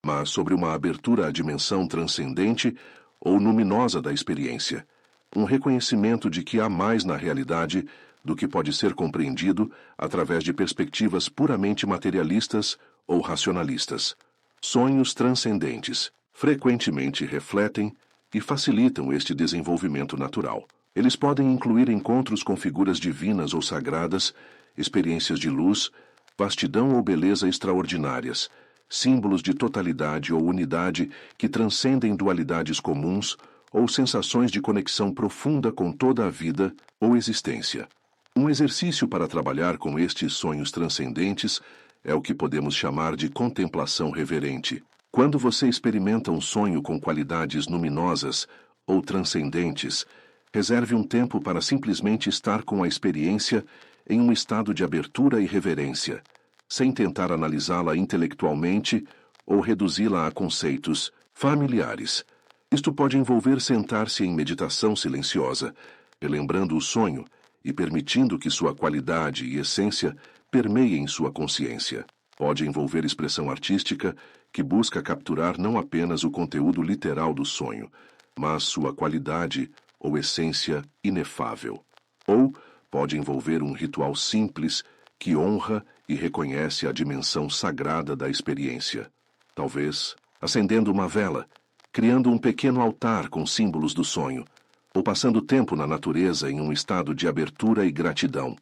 mas sobre uma abertura à dimensão transcendente ou luminosa da experiência, um reconhecimento de que há mais na realidade do que pode ser compreendido através de perspectivas puramente materialistas ou racionalistas. Sonhos transcendentes frequentemente refletem e facilitam este desenvolvimento natural. Eles podem incluir encontros com figuras divinas ou sagradas, experiências de luz, vastidão ou beleza extraordinárias, símbolos de totalidade ou unidade que transcendem dualidades comuns ou sensações de conexão profunda com toda a vida ou existência. Um exercício para trabalhar com estes sonhos transcendentes é o que podemos chamar de contemplação reverente. Quando você experimenta um sonho com qualidades luminosas ou transcendentes, reserve um tempo para simplesmente estar com a experiência em um estado de abertura e reverência, sem tentar analisá-la intelectualmente ou reduzi-la a conceitos familiares. Isto pode envolver sentar-se em meditação silenciosa, relembrando o sonho e permitindo que sua qualidade e essência permeiem sua consciência. Pode envolver expressão artística que busca capturar não apenas o conteúdo literal do sonho, mas sua qualidade ou essência inefável. Ou pode envolver um ritual simples que honra e reconhece a dimensão sagrada da experiência. Talvez acendendo uma vela, criando um pequeno altar com símbolos do sonho, ou passando tempo na natureza em um estado de abertura e gratidão.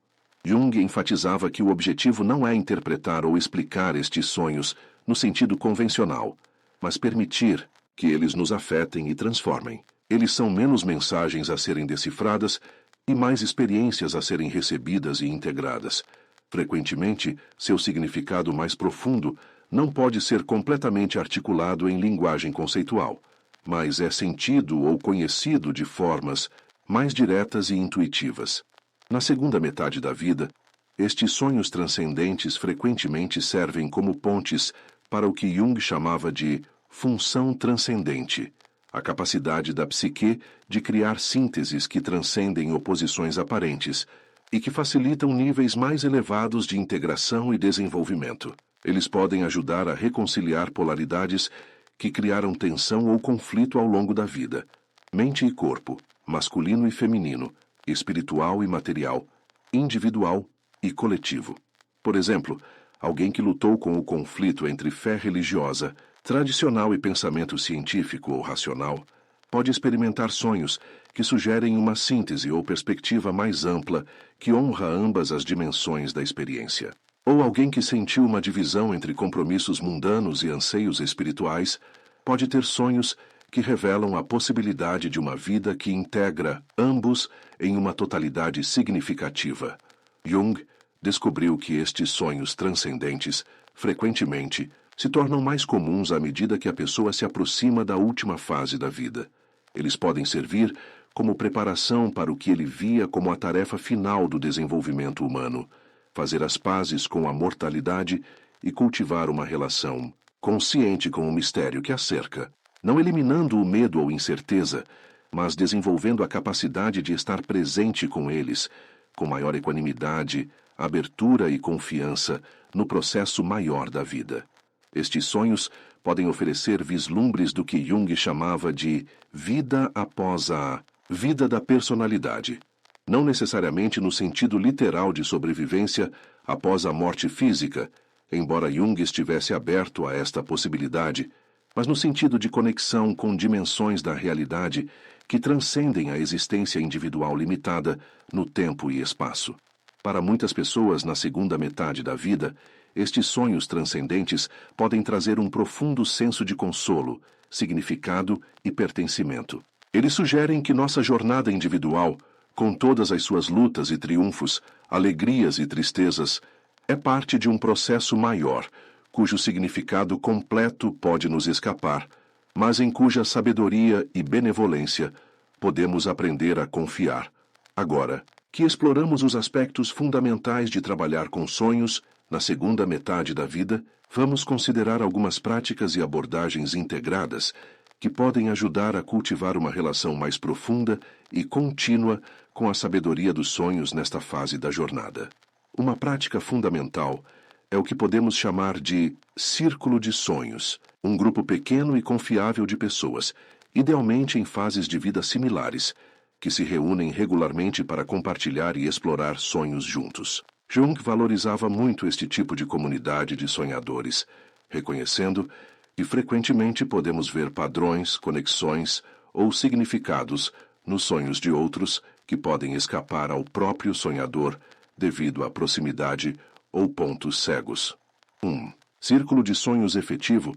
Jung enfatizava que o objetivo não é interpretar ou explicar estes sonhos no sentido convencional, mas permitir que eles nos afetem e transformem. Eles são menos mensagens a serem decifradas e mais experiências a serem recebidas e integradas. Frequentemente, seu significado mais profundo não pode ser completamente articulado em linguagem conceitual, mas é sentido ou conhecido de formas mais diretas e intuitivas. Na segunda metade da vida, estes sonhos transcendentes frequentemente servem como pontes para o que Jung chamava de função transcendente, a capacidade da psique de criar sínteses que transcendem oposições aparentes e que facilitam níveis mais elevados de integração e desenvolvimento. Eles podem ajudar a reconciliar polaridades que criaram tensão ou conflito ao longo da vida, mente e corpo, masculino e feminino, espiritual e material, individual e coletivo. Por exemplo, alguém que lutou com o conflito entre fé religiosa, tradicional e pensamento científico ou racional, pode experimentar sonhos que sugerem uma síntese ou perspectiva mais ampla que honra ambas as dimensões da experiência. Ou alguém que sentiu uma divisão entre compromissos mundanos e anseios espirituais pode ter sonhos que revelam a possibilidade de uma vida que integra ambos em uma totalidade significativa. Jung descobriu que estes sonhos transcendentes, frequentemente, se tornam mais comuns à medida que a pessoa se aproxima da última fase da vida. Eles podem servir como preparação para o que ele via como a tarefa final do desenvolvimento humano: fazer as pazes com a mortalidade e cultivar uma relação consciente com o mistério que a cerca, não eliminando o medo ou incerteza, mas desenvolvendo a capacidade de estar presente com eles, com maior equanimidade, abertura e confiança no processo maior da vida. Estes sonhos podem oferecer vislumbres do que Jung chamava de vida após a vida da personalidade. Não necessariamente no sentido literal de sobrevivência após a morte física, embora Jung estivesse aberto a esta possibilidade, mas no sentido de conexão com dimensões da realidade que transcendem a existência individual limitada no tempo e espaço. Para muitas pessoas na segunda metade da vida, estes sonhos transcendentes podem trazer um profundo senso de consolo, significado e pertencimento. Eles sugerem que nossa jornada individual, com todas as suas lutas e triunfos, alegrias e tristezas, é parte de um processo maior, cujo significado completo pode nos escapar, mas em cuja sabedoria e benevolência podemos aprender a confiar. Agora, que exploramos os aspectos fundamentais de trabalhar com sonhos, na segunda metade da vida, vamos considerar algumas práticas e abordagens integradas que podem ajudar a cultivar uma relação mais profunda e contínua com a sabedoria dos sonhos nesta fase da jornada. Uma prática fundamental é o que podemos chamar de círculo de sonhos, um grupo pequeno e confiável de pessoas, idealmente em fases de vida similares, que se reúnem regularmente para compartilhar e explorar sonhos juntos. Jung valorizava muito este tipo de comunidade de sonhadores, reconhecendo que frequentemente podemos ver padrões, conexões ou significados nos sonhos de outros que podem escapar ao próprio sonhador devido à proximidade ou pontos cegos. 1. Círculo de sonhos efetivo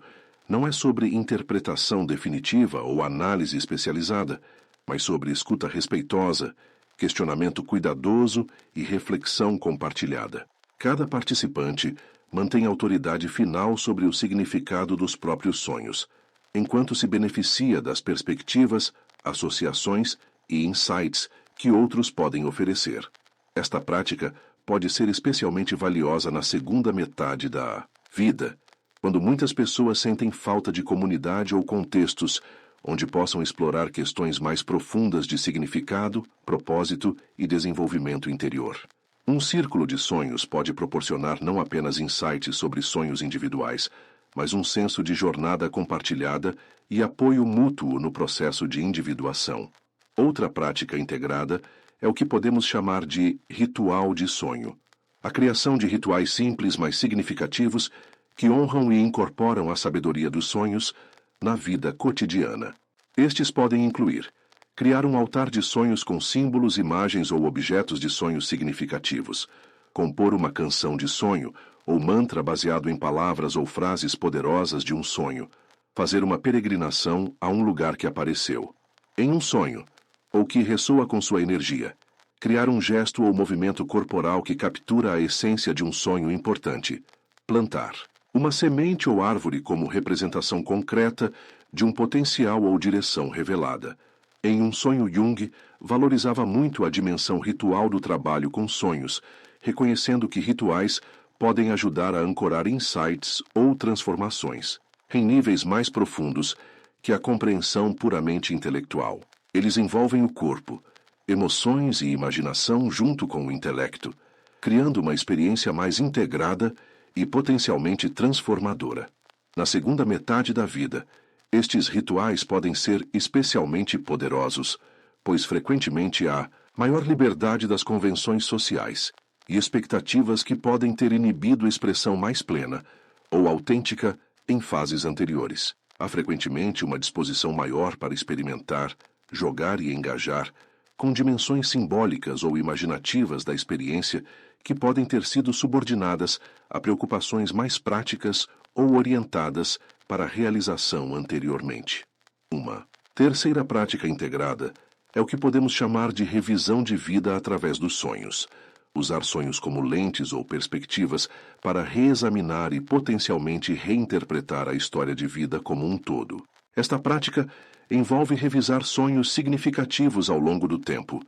não é sobre interpretação definitiva ou análise especializada, mas sobre escuta respeitosa, questionamento cuidadoso e reflexão compartilhada. Cada participante mantém autoridade final sobre o significado dos próprios sonhos, enquanto se beneficia das perspectivas, associações e insights que outros podem oferecer. Esta prática pode ser especialmente valiosa na segunda metade da vida, quando muitas pessoas sentem falta de comunidade ou contextos onde possam explorar questões mais profundas de significado, propósito e desenvolvimento interior. Um círculo de sonhos pode proporcionar não apenas insights sobre sonhos individuais, mas um senso de jornada compartilhada e apoio mútuo no processo de individuação. Outra prática integrada é o que podemos chamar de ritual de sonho. A criação de rituais simples, mas significativos, que honram e incorporam a sabedoria dos sonhos na vida cotidiana. Estes podem incluir criar um altar de sonhos com símbolos, imagens ou objetos de sonhos significativos, compor uma canção de sonho ou mantra baseado em palavras ou frases poderosas de um sonho, fazer uma peregrinação a um lugar que apareceu em um sonho ou que ressoa com sua energia, criar um gesto ou movimento corporal que captura a essência de um sonho importante, plantar uma semente ou árvore como representação concreta de um potencial ou direção revelada. Em um sonho, Jung valorizava muito a dimensão ritual do trabalho com sonhos, reconhecendo que rituais podem ajudar a ancorar insights ou transformações em níveis mais profundos que a compreensão puramente intelectual. Eles envolvem o corpo, emoções e imaginação junto com o intelecto, criando uma experiência mais integrada e potencialmente transformadora. Na segunda metade da vida, estes rituais podem ser especialmente poderosos, pois frequentemente há maior liberdade das convenções sociais e expectativas que podem ter inibido expressão mais plena ou autêntica em fases anteriores. Há frequentemente uma disposição maior para experimentar, jogar e engajar com dimensões simbólicas ou imaginativas da experiência que podem ter sido subordinadas a preocupações mais práticas ou orientadas para a realização anteriormente. Uma terceira prática integrada é o que podemos chamar de revisão de vida através dos sonhos. Usar sonhos como lentes ou perspectivas para reexaminar e potencialmente reinterpretar a história de vida como um todo. Esta prática envolve revisar sonhos significativos ao longo do tempo,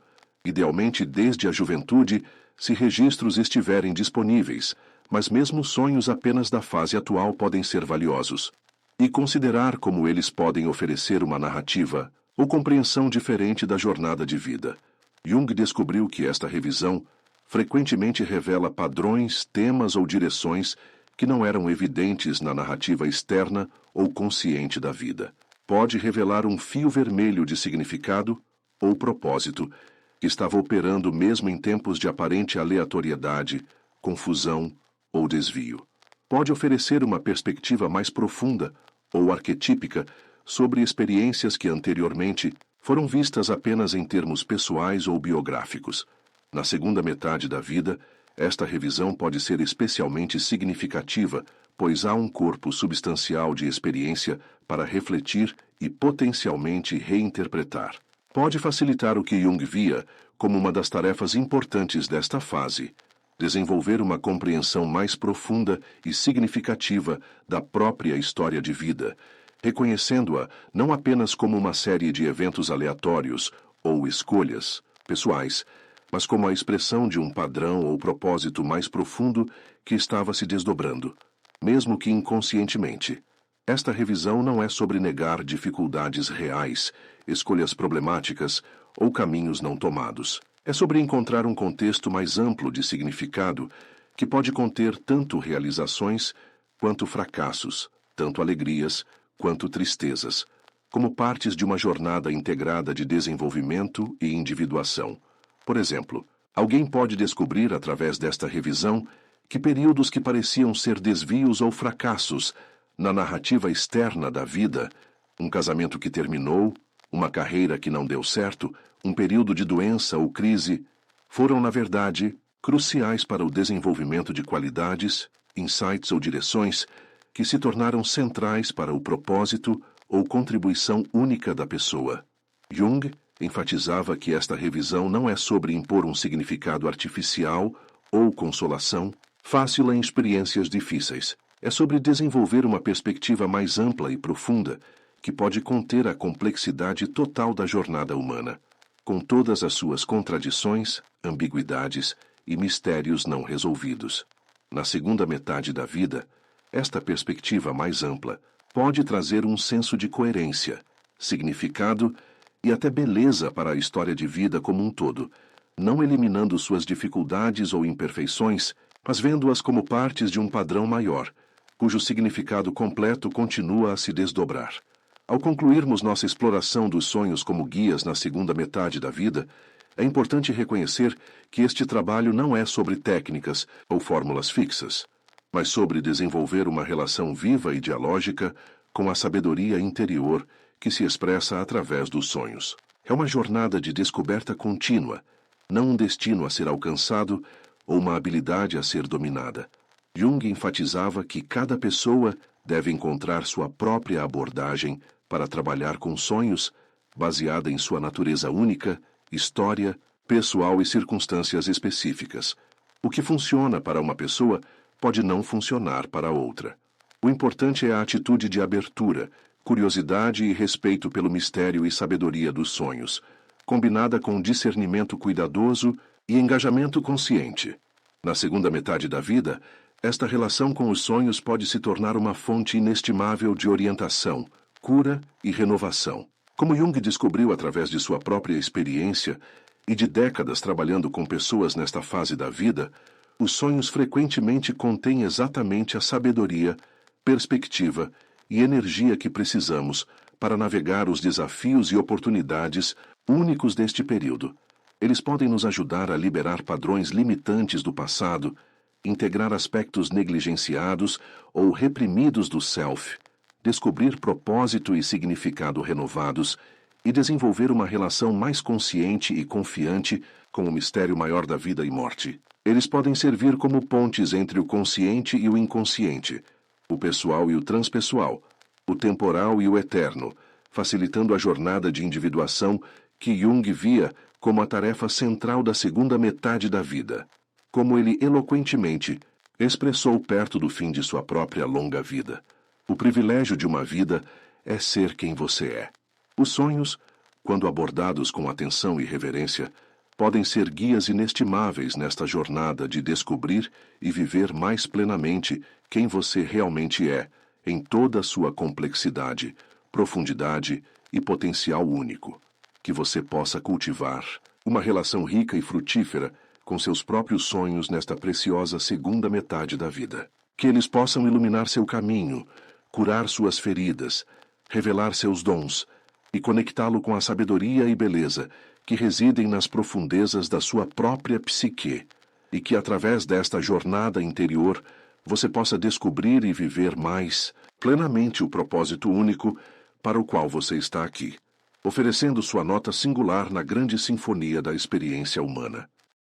idealmente desde a juventude, se registros estiverem disponíveis, mas mesmo sonhos apenas da fase atual podem ser valiosos, e considerar como eles podem oferecer uma narrativa ou compreensão diferente da jornada de vida. Jung descobriu que esta revisão frequentemente revela padrões, temas ou direções que não eram evidentes na narrativa externa ou consciente da vida. Pode revelar um fio vermelho de significado ou propósito que estava operando mesmo em tempos de aparente aleatoriedade, confusão ou desvio. Pode oferecer uma perspectiva mais profunda ou arquetípica sobre experiências que anteriormente foram vistas apenas em termos pessoais ou biográficos. Na segunda metade da vida, esta revisão pode ser especialmente significativa, pois há um corpo substancial de experiência para refletir e potencialmente reinterpretar. Pode facilitar o que Jung via como uma das tarefas importantes desta fase: desenvolver uma compreensão mais profunda e significativa da própria história de vida, reconhecendo-a não apenas como uma série de eventos aleatórios ou escolhas pessoais, mas como a expressão de um padrão ou propósito mais profundo que estava se desdobrando, mesmo que inconscientemente. Esta revisão não é sobre negar dificuldades reais, escolhas problemáticas ou caminhos não tomados. É sobre encontrar um contexto mais amplo de significado que pode conter tanto realizações quanto fracassos, tanto alegrias quanto tristezas, como partes de uma jornada integrada de desenvolvimento e individuação. Por exemplo, alguém pode descobrir através desta revisão que períodos que pareciam ser desvios ou fracassos na narrativa externa da vida, um casamento que terminou, uma carreira que não deu certo, um período de doença ou crise, foram, na verdade, cruciais para o desenvolvimento de qualidades, insights ou direções que se tornaram centrais para o propósito ou contribuição única da pessoa. Jung enfatizava que esta revisão não é sobre impor um significado artificial ou consolação fácil em experiências difíceis. É sobre desenvolver uma perspectiva mais ampla e profunda que pode conter a complexidade total da jornada humana, com todas as suas contradições, ambiguidades e mistérios não resolvidos. Na segunda metade da vida, esta perspectiva mais ampla pode trazer um senso de coerência, significado e até beleza para a história de vida como um todo, não eliminando suas dificuldades ou imperfeições, mas vendo-as como partes de um padrão maior, cujo significado completo continua a se desdobrar. Ao concluirmos nossa exploração dos sonhos como guias na segunda metade da vida, é importante reconhecer que este trabalho não é sobre técnicas ou fórmulas fixas, mas sobre desenvolver uma relação viva e dialógica com a sabedoria interior que se expressa através dos sonhos. É uma jornada de descoberta contínua, não um destino a ser alcançado ou uma habilidade a ser dominada. Jung enfatizava que cada pessoa deve encontrar sua própria abordagem para trabalhar com sonhos, baseada em sua natureza única, história, pessoal e circunstâncias específicas. O que funciona para uma pessoa pode não funcionar para outra. O importante é a atitude de abertura, curiosidade e respeito pelo mistério e sabedoria dos sonhos, combinada com discernimento cuidadoso e engajamento consciente. Na segunda metade da vida, esta relação com os sonhos pode se tornar uma fonte inestimável de orientação, cura e renovação. Como Jung descobriu através de sua própria experiência e de décadas trabalhando com pessoas nesta fase da vida, os sonhos frequentemente contêm exatamente a sabedoria, perspectiva e energia que precisamos para navegar os desafios e oportunidades únicos deste período. Eles podem nos ajudar a liberar padrões limitantes do passado, integrar aspectos negligenciados ou reprimidos do self, descobrir propósito e significado renovados e desenvolver uma relação mais consciente e confiante com o mistério maior da vida e morte. Eles podem servir como pontes entre o consciente e o inconsciente, o pessoal e o transpessoal, o temporal e o eterno, facilitando a jornada de individuação que Jung via como a tarefa central da segunda metade da vida, como ele eloquentemente expressou perto do fim de sua própria longa vida. O privilégio de uma vida é ser quem você é. Os sonhos, quando abordados com atenção e reverência, podem ser guias inestimáveis nesta jornada de descobrir e viver mais plenamente quem você realmente é, em toda a sua complexidade, profundidade e potencial único. Que você possa cultivar uma relação rica e frutífera com seus próprios sonhos nesta preciosa segunda metade da vida. Que eles possam iluminar seu caminho, curar suas feridas, revelar seus dons e conectá-lo com a sabedoria e beleza que residem nas profundezas da sua própria psique, e que através desta jornada interior você possa descobrir e viver mais plenamente o propósito único para o qual você está aqui, oferecendo sua nota singular na grande sinfonia da experiência humana.